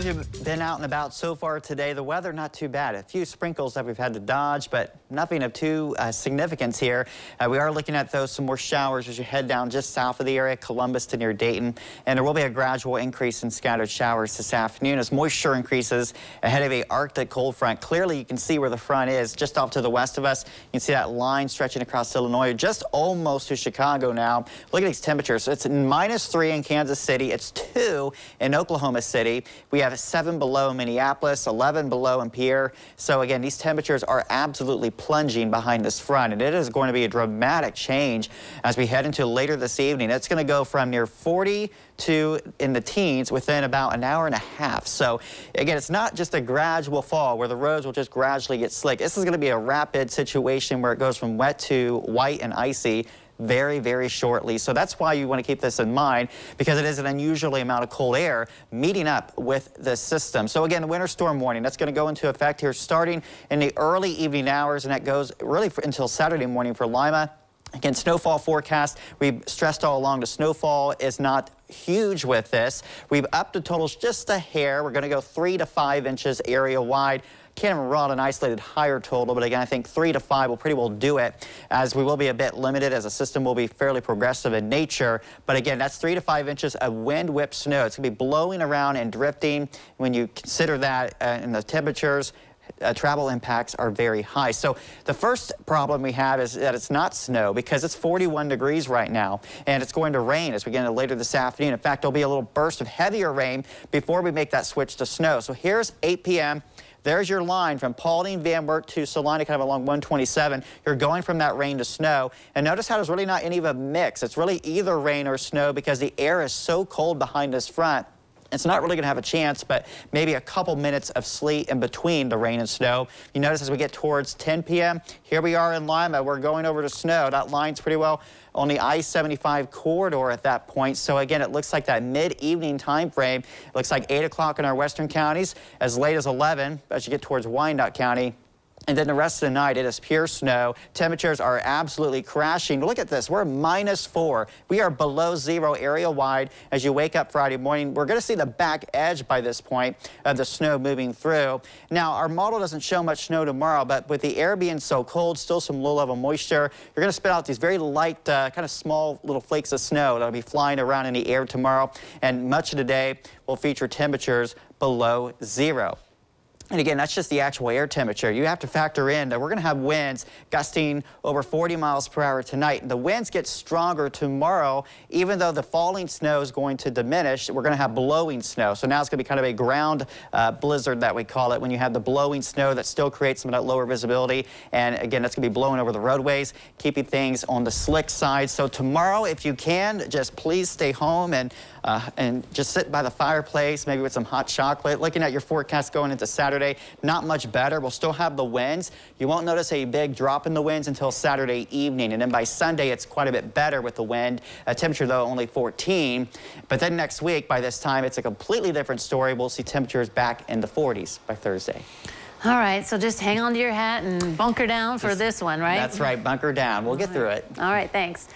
Well, if you've been out and about so far today, the weather not too bad. A few sprinkles that we've had to dodge, but nothing of too significance here. We are looking at, though, some more showers as you head down just south of the area, Columbus to near Dayton. And there will be a gradual increase in scattered showers this afternoon as moisture increases ahead of a Arctic cold front. Clearly, you can see where the front is just off to the west of us. You can see that line stretching across Illinois, just almost to Chicago now. Look at these temperatures. It's -3 in Kansas City. It's 2 in Oklahoma City. We have 7 below Minneapolis, 11 below in Pierre. So again, these temperatures are absolutely plunging behind this front, and it is going to be a dramatic change as we head into later this evening. It's going to go from near 40 to in the teens within about an hour and a half. So again, it's not just a gradual fall where the roads will just gradually get slick. This is going to be a rapid situation where it goes from wet to white and icy very, very shortly. So that's why you want to keep this in mind, because it is an unusually amount of cold air meeting up with the system. So again, the winter storm warning, that's going to go into effect here starting in the early evening hours, and that goes really until Saturday morning for Lima. Again, snowfall forecast, we've stressed all along the snowfall is not huge with this. We've upped the totals just a hair. We're going to go 3 to 5 inches area wide. Can't even run an isolated higher total, but again, I think 3 to 5 will pretty well do it, as we will be a bit limited as the system will be fairly progressive in nature. But again, that's 3 to 5 inches of wind-whipped snow. It's going to be blowing around and drifting. When you consider that and the temperatures, travel impacts are very high. So the first problem we have is that it's not snow, because it's 41 degrees right now, and it's going to rain as we get into later this afternoon. In fact, there'll be a little burst of heavier rain before we make that switch to snow. So here's 8 p.m. There's your line from Paulding, Van Wert to Salina, kind of along 127. You're going from that rain to snow. And notice how there's really not any of a mix. It's really either rain or snow because the air is so cold behind this front. It's not really going to have a chance, but maybe a couple minutes of sleet in between the rain and snow. You notice as we get towards 10 p.m., here we are in Lima. We're going over to snow. That line's pretty well on the I-75 corridor at that point. So again, it looks like that mid-evening time frame. It looks like 8 o'clock in our western counties, as late as 11 as you get towards Wyandotte County. And then the rest of the night, it is pure snow. Temperatures are absolutely crashing. Look at this. We're -4. We are below zero area-wide as you wake up Friday morning. We're going to see the back edge by this point of the snow moving through. Now, our model doesn't show much snow tomorrow, but with the air being so cold, still some low-level moisture, you're going to spit out these very light, kind of small little flakes of snow that'll be flying around in the air tomorrow. And much of the day will feature temperatures below zero. And again, that's just the actual air temperature. You have to factor in that we're going to have winds gusting over 40 miles per hour tonight. And the winds get stronger tomorrow, even though the falling snow is going to diminish. We're going to have blowing snow. So now it's going to be kind of a ground blizzard that we call it, when you have the blowing snow that still creates some of that lower visibility. And again, that's going to be blowing over the roadways, keeping things on the slick side. So tomorrow, if you can, just please stay home and just sit by the fireplace, maybe with some hot chocolate. Looking at your forecast going into Saturday, not much better. We'll still have the winds. You won't notice a big drop in the winds until Saturday evening, and then by Sunday it's quite a bit better with the wind. Temperature, though, only 14. But then next week, by this time, it's a completely different story. We'll see temperatures back in the 40s by Thursday. All right, so just hang on to your hat and bunker down for this one, right? That's right, bunker down. We'll get through it. All right, thanks.